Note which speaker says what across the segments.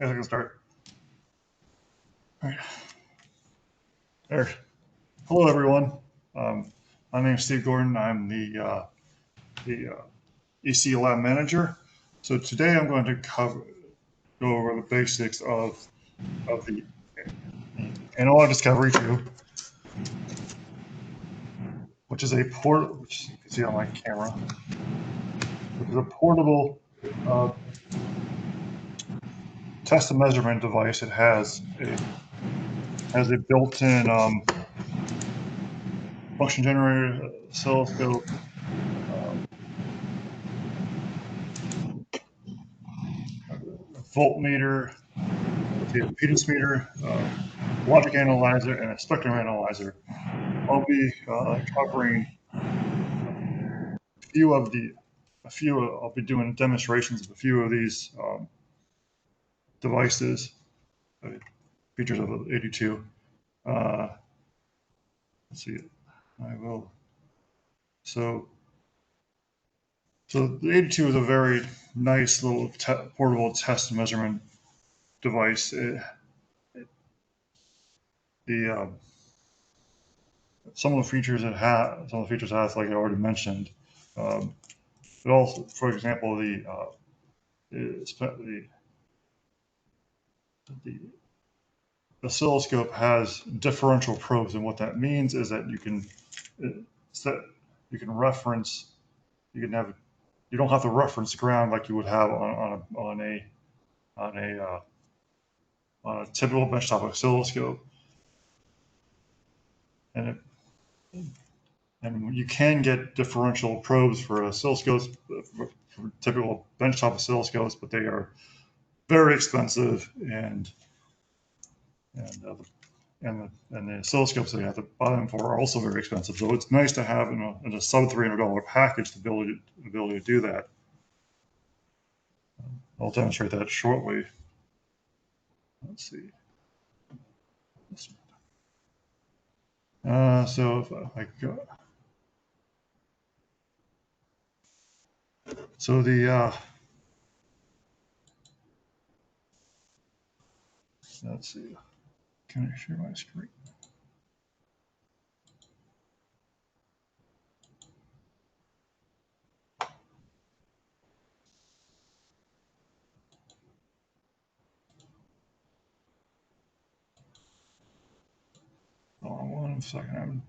Speaker 1: I guess I can start. All right. There. Hello, everyone. My name is Steve Gordon. I'm the EC Lab Manager. So today I'm going to go over the basics of the Analog Discovery 2, which is which you can see on my camera, which is a portable test and measurement device. It has a built-in function generator, oscilloscope, voltmeter, the impedance meter, logic analyzer, and a spectrum analyzer. I'll be covering I'll be doing demonstrations of a few of these devices, features of AD2. Let's see, I will. So the AD2 is a very nice little portable test and measurement device. Some of the features it has, like I already mentioned. But also, for example, the oscilloscope has differential probes, and what that means is that you can reference. You don't have to reference ground like you would have on a typical benchtop oscilloscope, and you can get differential probes for oscilloscopes, for typical benchtop oscilloscopes, but they are very expensive, and the oscilloscopes that you have to buy them for are also very expensive. So it's nice to have in a sub $300 package the ability to do that. I'll demonstrate that shortly. Let's see. So if I go, so let's see. Can I share my screen? Hold on 1 second.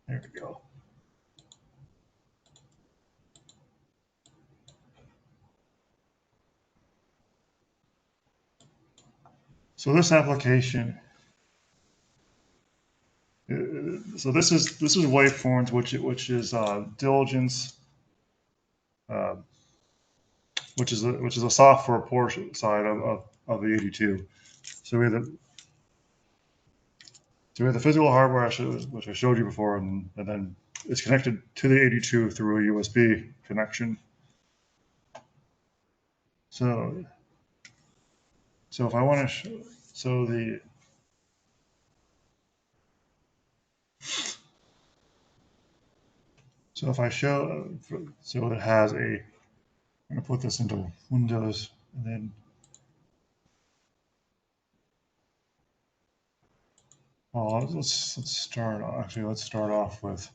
Speaker 1: There we go. So this application, so this is WaveForms, which is Diligent's, which is a software portion side of the AD2. So we have the physical hardware, which I showed you before, and then it's connected to the AD2 through a USB connection. So if I want to show, so if I show, so it has I'm going to put this into Windows, and then let's start off with.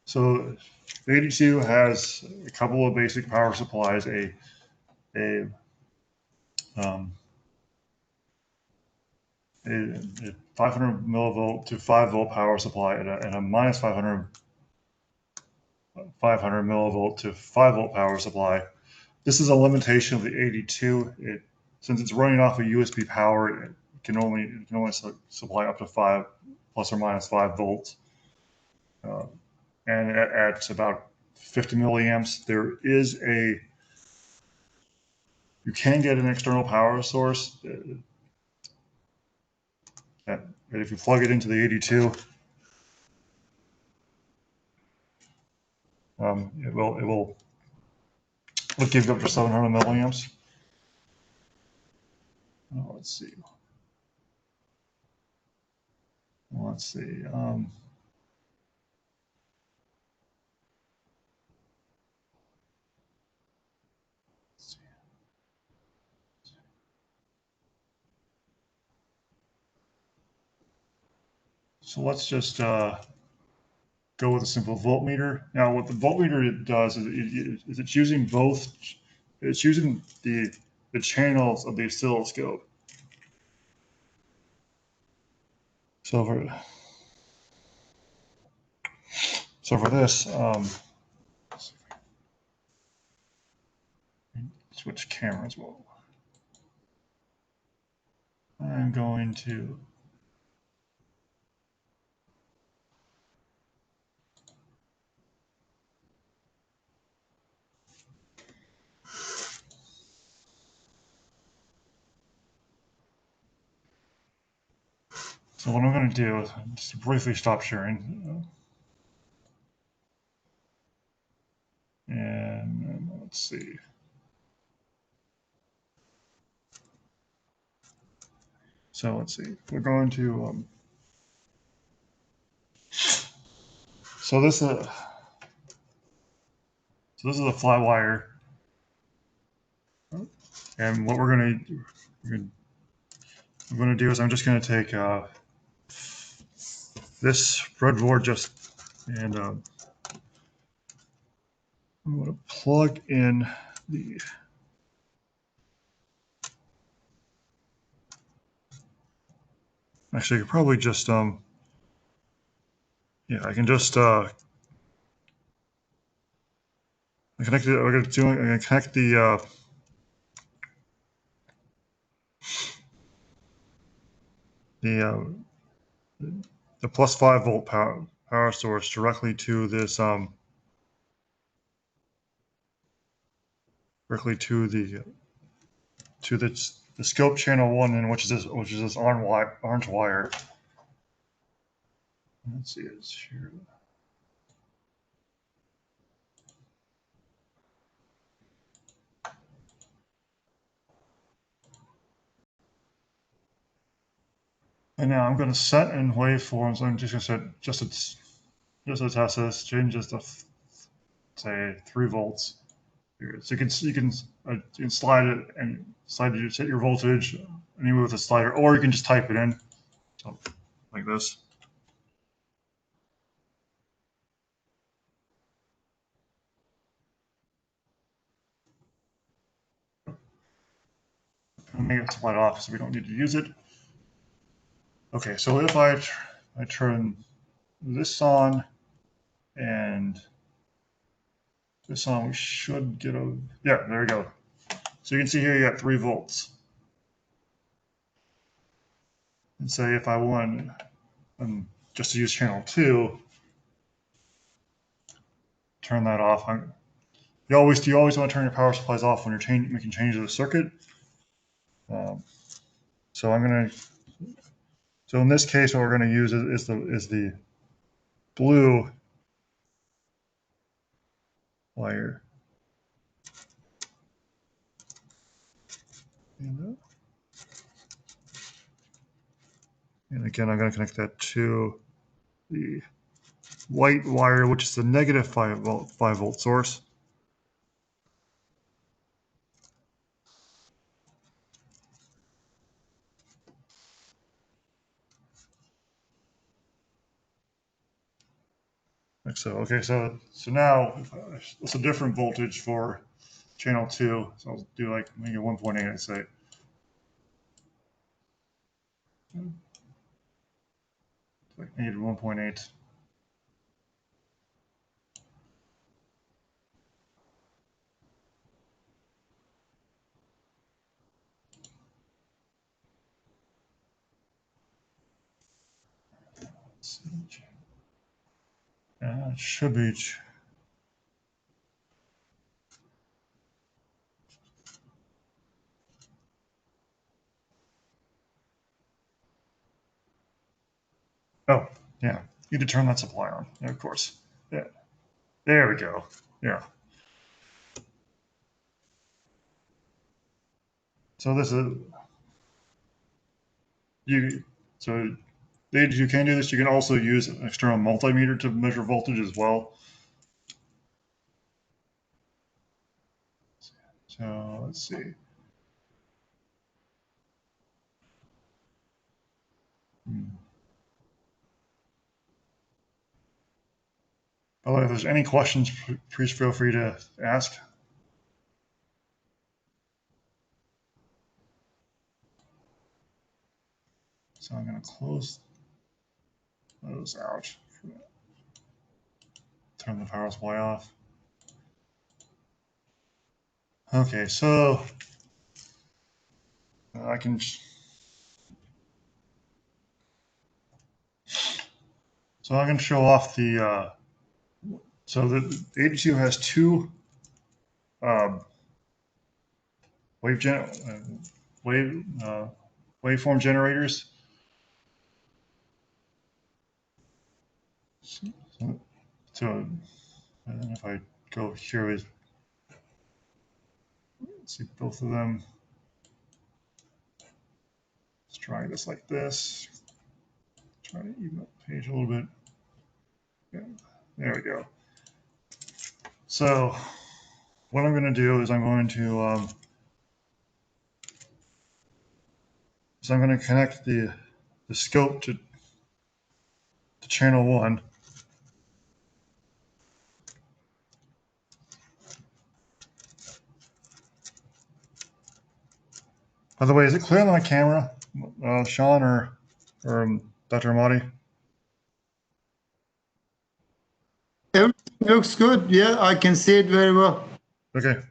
Speaker 1: So the AD2 has a couple of basic power supplies, a 500 millivolt to 5 volt power supply, and a minus 500 millivolt to 5 volt power supply. This is a limitation of the AD2. Since it's running off of USB power, it can only supply up to 5 plus or minus 5 volts. And at about 50 milliamps, you can get an external power source that And if you plug it into the AD2, it will give you up to 700 milliamps. Oh, let's see. Let's see. So let's just go with a simple voltmeter. Now, what the voltmeter does is it's using both. It's using the channels of the oscilloscope. So for this, switch cameras. Well, I'm going to. So what I'm going to do is just briefly stop sharing. And let's see. So let's see. We're going to. So this is a flat wire, and what we're going to do is I'm just going to take this breadboard and I'm going to plug in the. Actually, I could probably just yeah, I can just I connect it. I'm going to connect the plus 5 volt power source directly to this directly to the scope channel 1, and which is this orange wire. Let's see, it's here. And now I'm going to set in waveforms. I'm just going to set just to test this. Change this to say 3 volts. Here. So you can slide it and set your voltage anywhere with a slider, or you can just type it in, so, like this. I'll make it slide off so we don't need to use it. Okay, so if I turn this on and this on, we should get a, yeah, there we go. So you can see here you got 3 volts. And say if I want just to use channel 2, turn that off. You always want to turn your power supplies off when you're making changes to the circuit. So in this case, what we're going to use is the blue wire. And again, I'm going to connect that to the white wire, which is the negative 5 volt source. Like so. Okay, so now it's a different voltage for channel 2. So I'll do like maybe 1.8, I'd say. Like negative 1.8. Yeah, it should be. Oh, yeah. You need to turn that supply on. Yeah, of course. Yeah. There we go. Yeah. So this is you. So you can do this. You can also use an external multimeter to measure voltage as well. So let's see. By the way, if there's any questions, please feel free to ask. So I'm going to close those out. Turn the power supply off. Okay, so I can. So I'm going to show off the. So the AD2 has two wave gen, wave waveform generators. So and then if I go here, see both of them. Let's try this like this. Try to even up the page a little bit. Yeah, there we go. So what I'm going to do is I'm going to connect the scope to channel 1. By the way, is it clear on my camera, Sean or Dr. Amati?
Speaker 2: Everything looks good. Yeah, I can see it very well.
Speaker 1: Okay.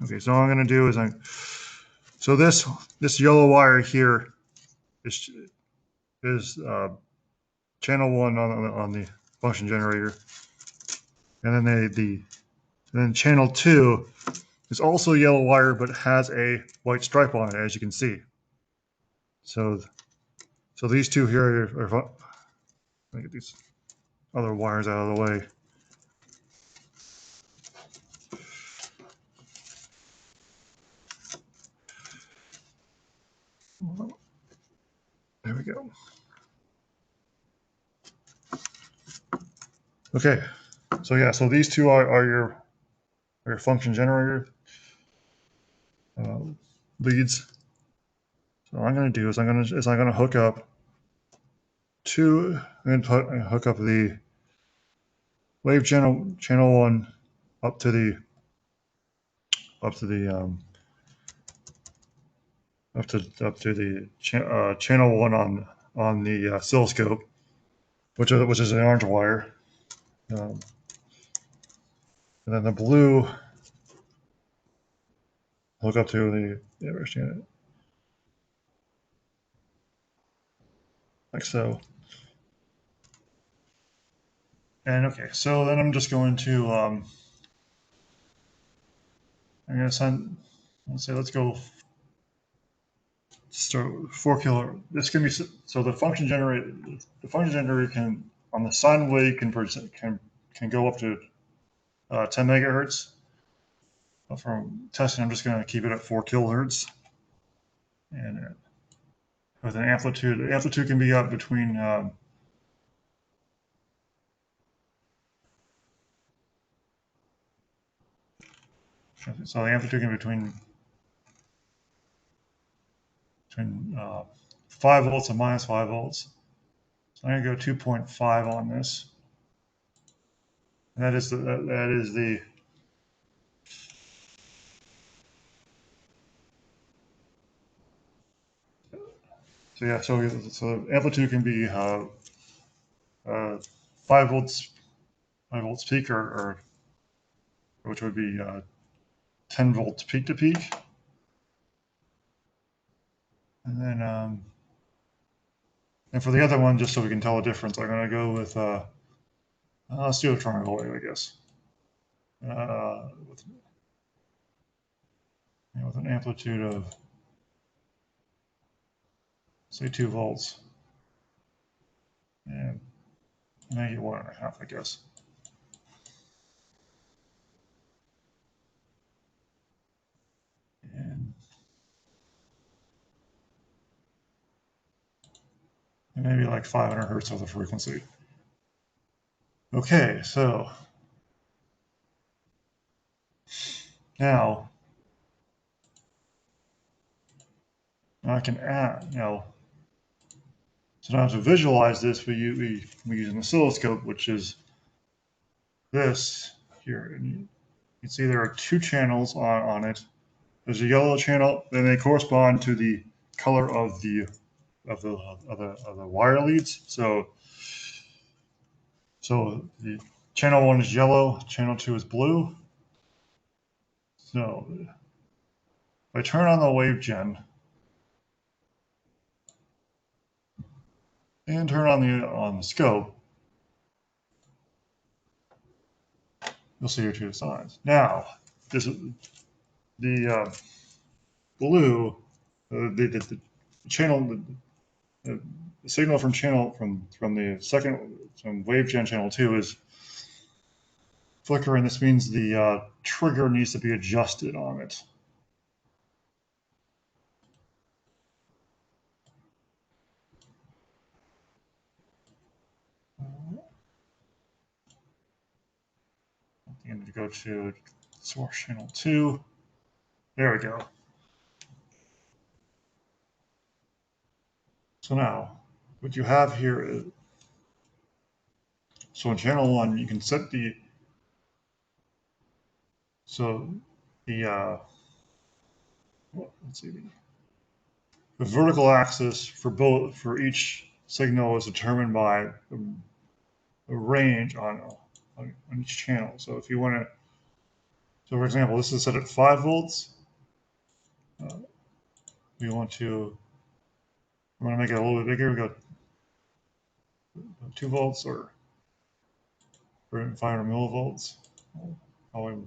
Speaker 1: Okay, so all I'm going to do is so this yellow wire here is channel 1 on the function generator, and then channel 2 is also yellow wire but has a white stripe on it, as you can see. So these two here are let me get these other wires out of the way. There we go. Okay, so yeah, so these two are your function generator leads. So what I'm going to do is I'm going to hook up hook up the wave channel 1 up to the channel 1 on the oscilloscope, which is an orange wire, and then the blue hook up to the like so. And okay, so then I'm just going to I'm going to send. Let's go start 4 kilo. This can be so the function generator. The function generator can on the sine wave can go up to 10 megahertz. From testing, I'm just going to keep it at 4 kilohertz, and with an amplitude, the amplitude can be up between so the amplitude can be between 5 volts and minus 5 volts. So I'm going to go 2.5 on this. And that is the so yeah, so amplitude can be 5 volts peak or which would be 10 volts peak to peak. And then and for the other one, just so we can tell the difference, I'm going to go with let's do a triangle wave, I guess. With an amplitude of say 2 volts, and maybe 1.5, I guess. And maybe like 500 hertz of the frequency. Okay, so now I can add, so now to visualize this, we use an oscilloscope, which is this here. And you can see there are 2 channels on it. There's a yellow channel, and they correspond to the color of the wire leads. So the channel 1 is yellow, channel 2 is blue. So if I turn on the wave gen and turn on the scope, you'll see your 2 signs. Now, this is the blue, the channel, the signal from the second wave gen channel 2 is flickering. This means the trigger needs to be adjusted on it. I need to go to source channel 2. There we go. So now, what you have here is, so in channel 1, you can set let's see, the vertical axis for each signal is determined by a range on each channel. So if you want to, so for example, this is set at 5 volts. We want to make it a little bit bigger. We go 2 volts or 500 millivolts. Probably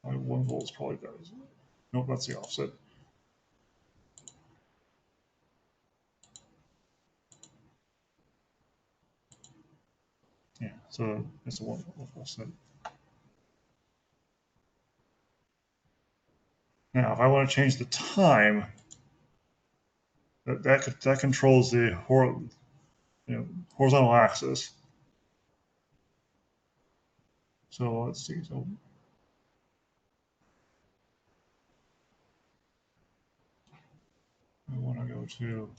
Speaker 1: 1 volt's probably better. Nope, that's the offset. Yeah, so it's a 1 volt offset. Now, if I want to change the time, that controls the horizontal axis. So let's see. So I want to go to.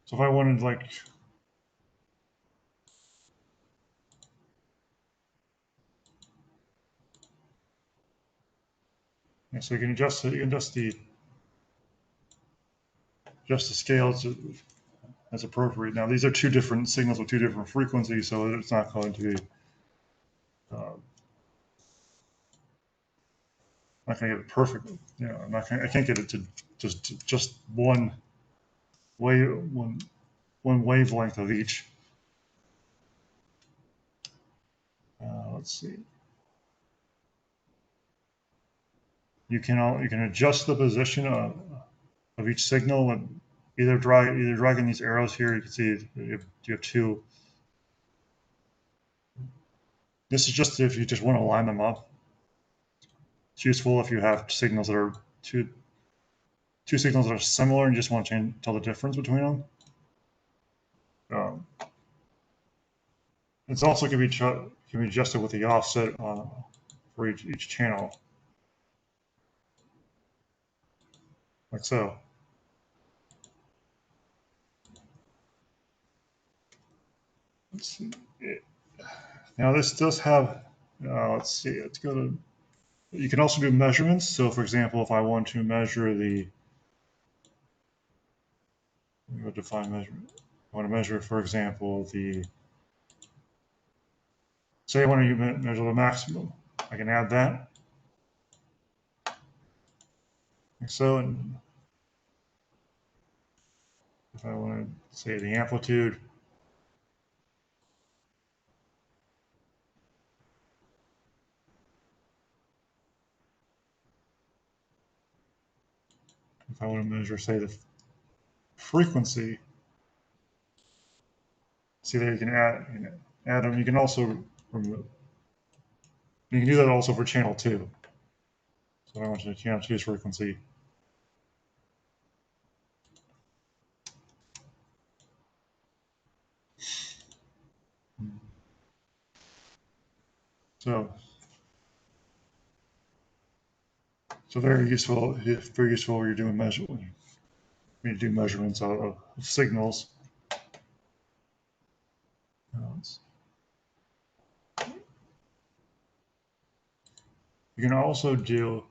Speaker 1: So if I wanted so you can adjust the scales as appropriate. Now these are 2 different signals with 2 different frequencies, so it's not going to be not going to get it perfect. I can't get it to just one wavelength of each. Let's see. You can adjust the position of each signal and either dragging these arrows here. You can see you have 2. This is just if you just want to line them up. It's useful if you have signals that are two signals that are similar and you just want to tell the difference between them. It's also can be adjusted with the offset for each channel, like so. Let's see. Now this does have. Let's see. Let's go to. You can also do measurements. So, for example, if I want to measure define measurement. I want to measure, for example, say I want to measure the maximum. I can add that. Like so, and if I want to say the amplitude, if I want to measure, say, the frequency, see there you can add them. You can also remove. You can do that also for channel 2. So I want to channel 2's frequency. So very useful. Very useful when you're doing when you do measurements of signals. You can also do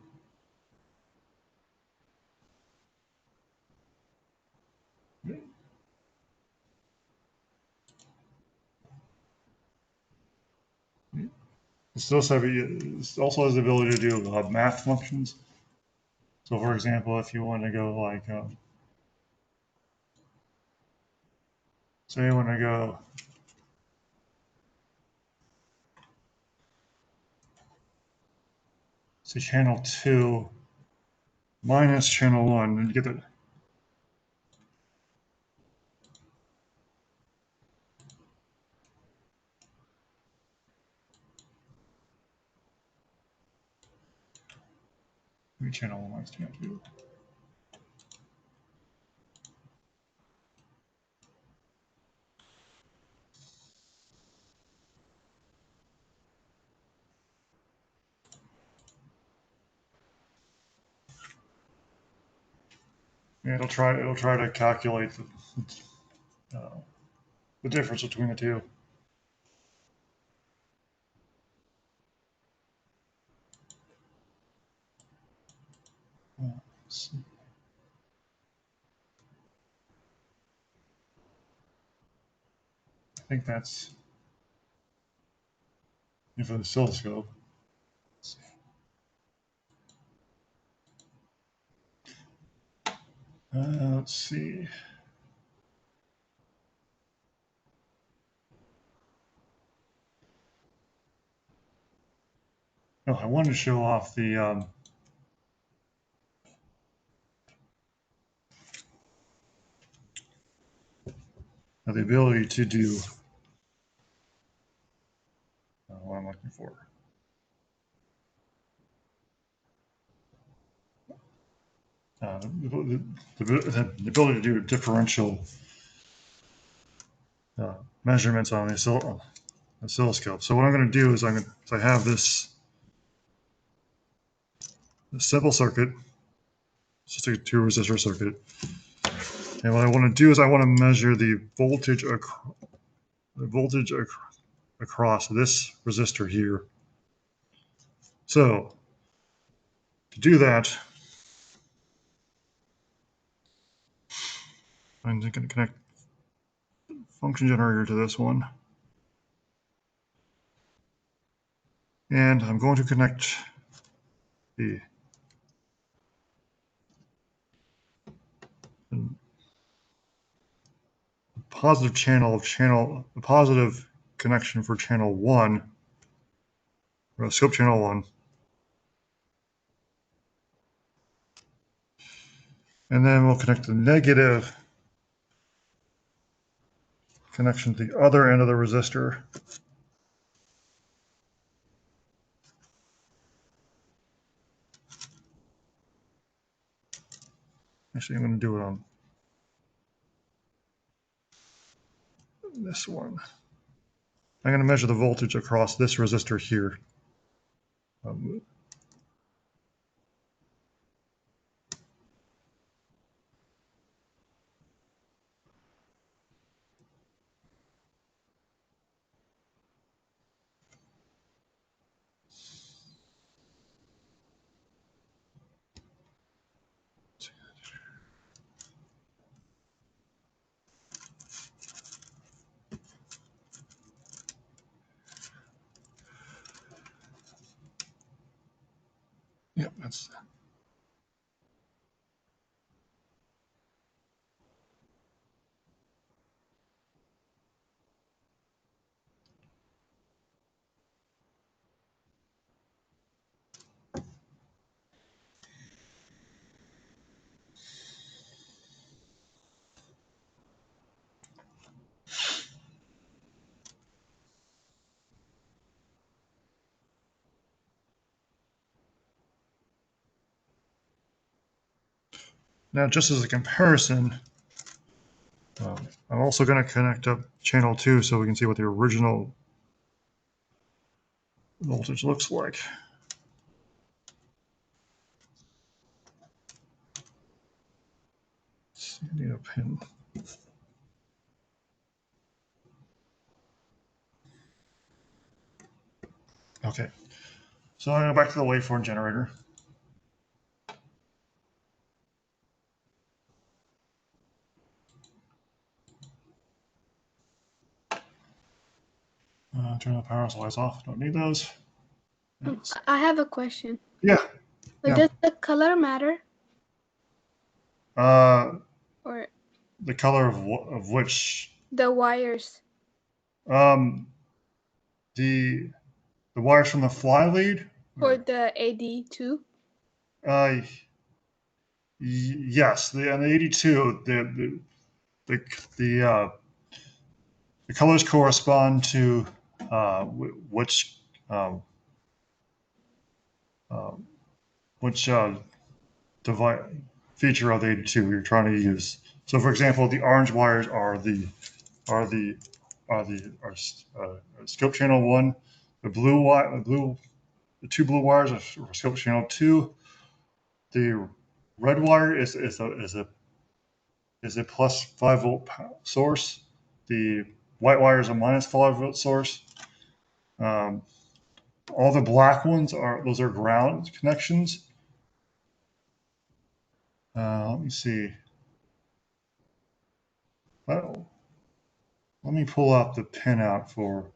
Speaker 1: it also has the ability to do math functions. So, for example, if you want to go like, say, I want to go say channel 2 minus channel 1, and you get that. Channel 1 minus channel 2. Yeah, it'll try to calculate the difference between the two. Let's see. I think that's for the oscilloscope. Let's see. Oh, I wanted to show off the ability to do what I'm looking for. The ability to do differential measurements on the oscilloscope. So what I'm going to do is I have this simple circuit, it's just a 2 resistor circuit. And what I want to do is I want to measure the voltage across this resistor here. So to do that, I'm going to connect function generator to this one. And I'm going to connect the positive the positive connection for channel 1, or scope channel 1. And then we'll connect the negative connection to the other end of the resistor. Actually, I'm going to do it on this one. I'm going to measure the voltage across this resistor here. Yep, that's. Now, just as a comparison, I'm also going to connect up channel 2 so we can see what the original voltage looks like. Let's see, I need a pin. Okay, so I'm going to go back to the waveform generator. Turn the power supplies off. Don't need those.
Speaker 3: I have a question.
Speaker 1: Yeah.
Speaker 3: Does the color matter? Or
Speaker 1: the color of which?
Speaker 3: The wires.
Speaker 1: The wires from the fly lead.
Speaker 3: Or the AD2.
Speaker 1: Yes, the AD2 the colors correspond to which device feature of the AD2 you're trying to use. So, for example, the orange wires are scope channel 1. The two blue wires are scope channel 2. The red wire is a plus 5 volt source. The white wire is a minus 5 volt source. All the black ones are ground connections. Let me see. Well, let me pull up the pinout for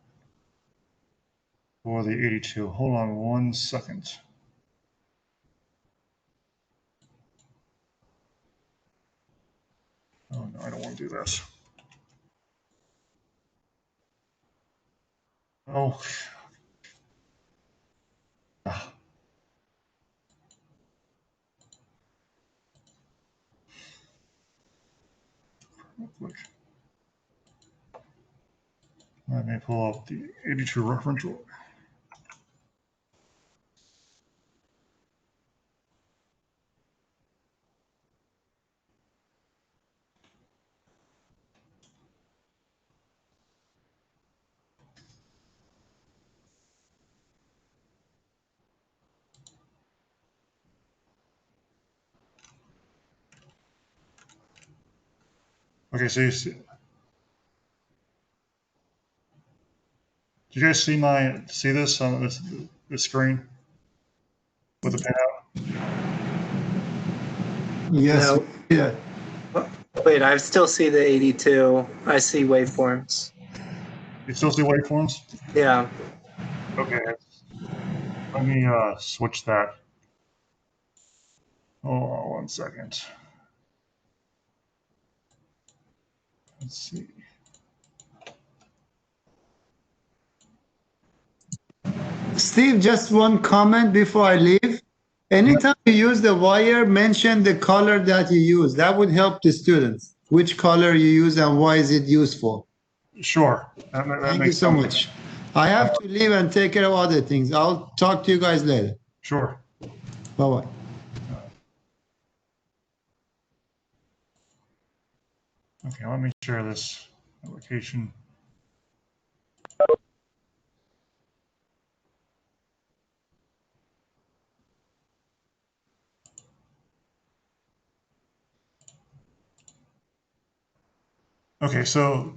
Speaker 1: the 82. Hold on 1 second. Oh no, I don't want to do this. Oh. Quick. Let me pull up the 82 reference. Okay, so you see, do you guys see this on this screen with the pinout?
Speaker 2: Yes.
Speaker 4: No.
Speaker 2: Yeah.
Speaker 4: Wait, I still see the 82. I see waveforms.
Speaker 1: You still see waveforms?
Speaker 4: Yeah.
Speaker 1: Okay. Let me switch that. Hold on 1 second. Let's see.
Speaker 2: Steve, just one comment before I leave. Anytime you use the wire, mention the color that you use. That would help the students. Which color you use and why is it useful?
Speaker 1: Sure. That
Speaker 2: Thank you
Speaker 1: makes
Speaker 2: so
Speaker 1: sense.
Speaker 2: much. I have to leave and take care of other things. I'll talk to you guys later.
Speaker 1: Sure.
Speaker 2: Bye-bye.
Speaker 1: Okay, let me share this application. Okay, so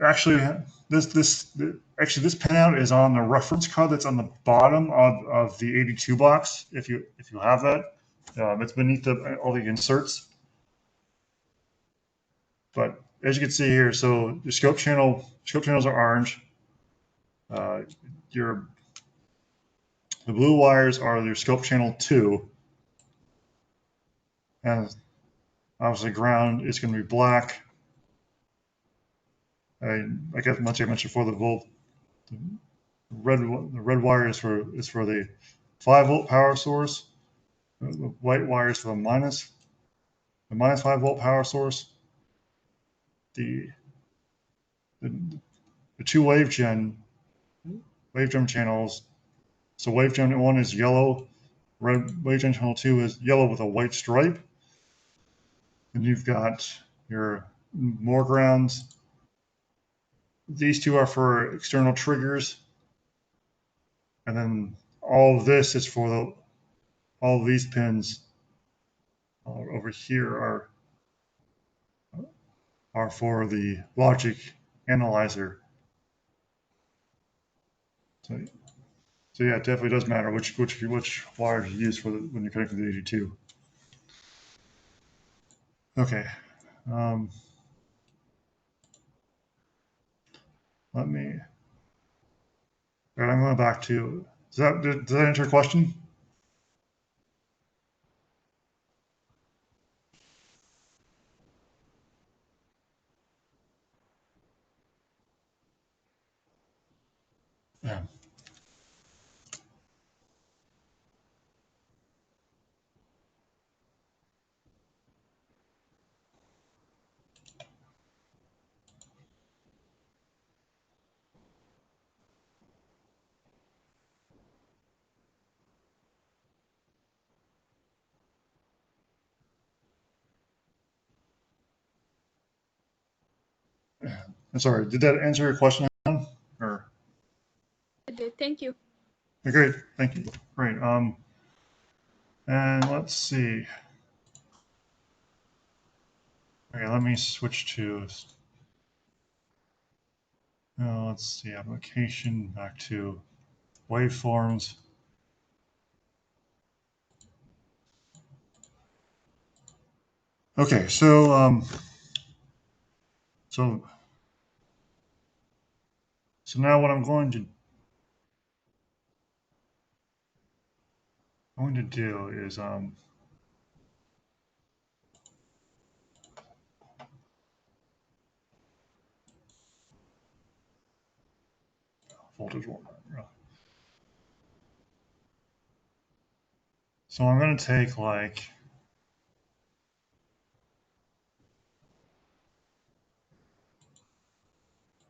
Speaker 1: actually this pinout is on the reference card that's on the bottom of the 82 box. If you have that, it's beneath all the inserts. But as you can see here, so the scope channels are orange. The blue wires are your scope channel 2, and obviously ground is going to be black. I guess much I mentioned before, the red wire is for the 5 volt power source. The white wire is for the minus 5 volt power source. The two wave gem channels. So wave gem 1 is yellow, red wave channel 2 is yellow with a white stripe. And you've got your more grounds. These two are for external triggers. And then all of this is for all of these pins over here are for the logic analyzer. So yeah, it definitely does matter which wires you use when you're connecting to the AD2. Okay. Let me. All right, I'm going back to. Does that answer your question? Yeah. I'm sorry. Did that answer your question? Or
Speaker 3: It did. Thank you.
Speaker 1: great. Thank you. Great. And let's see. Okay, let me switch to. Let's see. Application back to waveforms. Okay, so now what I'm going to do is voltage one. So I'm going to take like.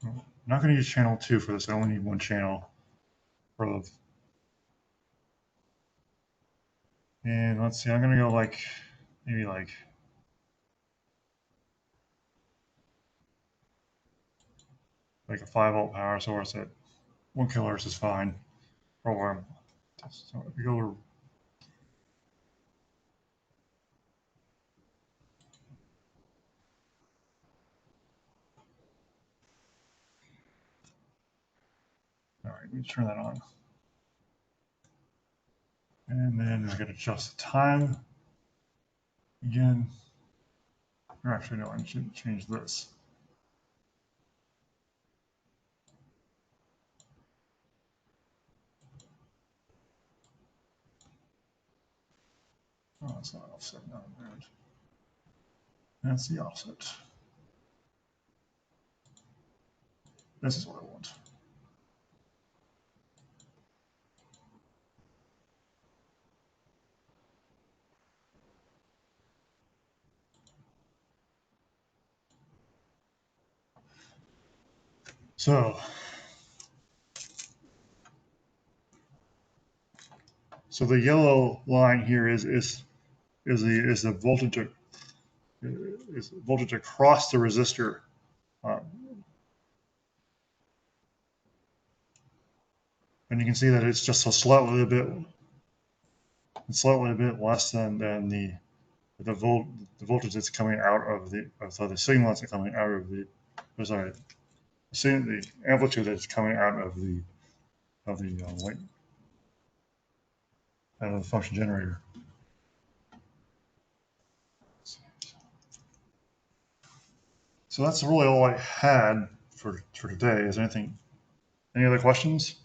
Speaker 1: I'm not going to use channel 2 for this. I only need one channel for the. And let's see. I'm going to go like maybe like. Like a 5-volt power source at 1 kilohertz is fine. Or so if you go to. All right, let me turn that on. And then I got to adjust the time again. Or actually, no, I should change this. Oh, that's not offset. No, that's the offset. This is what I want. So the yellow line here is the voltage across the resistor. And you can see that it's just a slightly a bit less than the voltage that's coming out of the signal that's coming out of the the amplitude that's coming out of the light out of the function generator. So that's really all I had for today. Is there any other questions?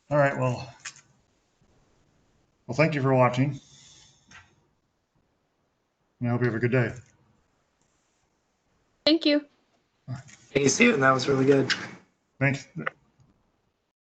Speaker 1: All right, well, thank you for watching. And I hope you have a good day.
Speaker 3: Thank you.
Speaker 4: Hey, Steven, that was really good.
Speaker 1: Thanks.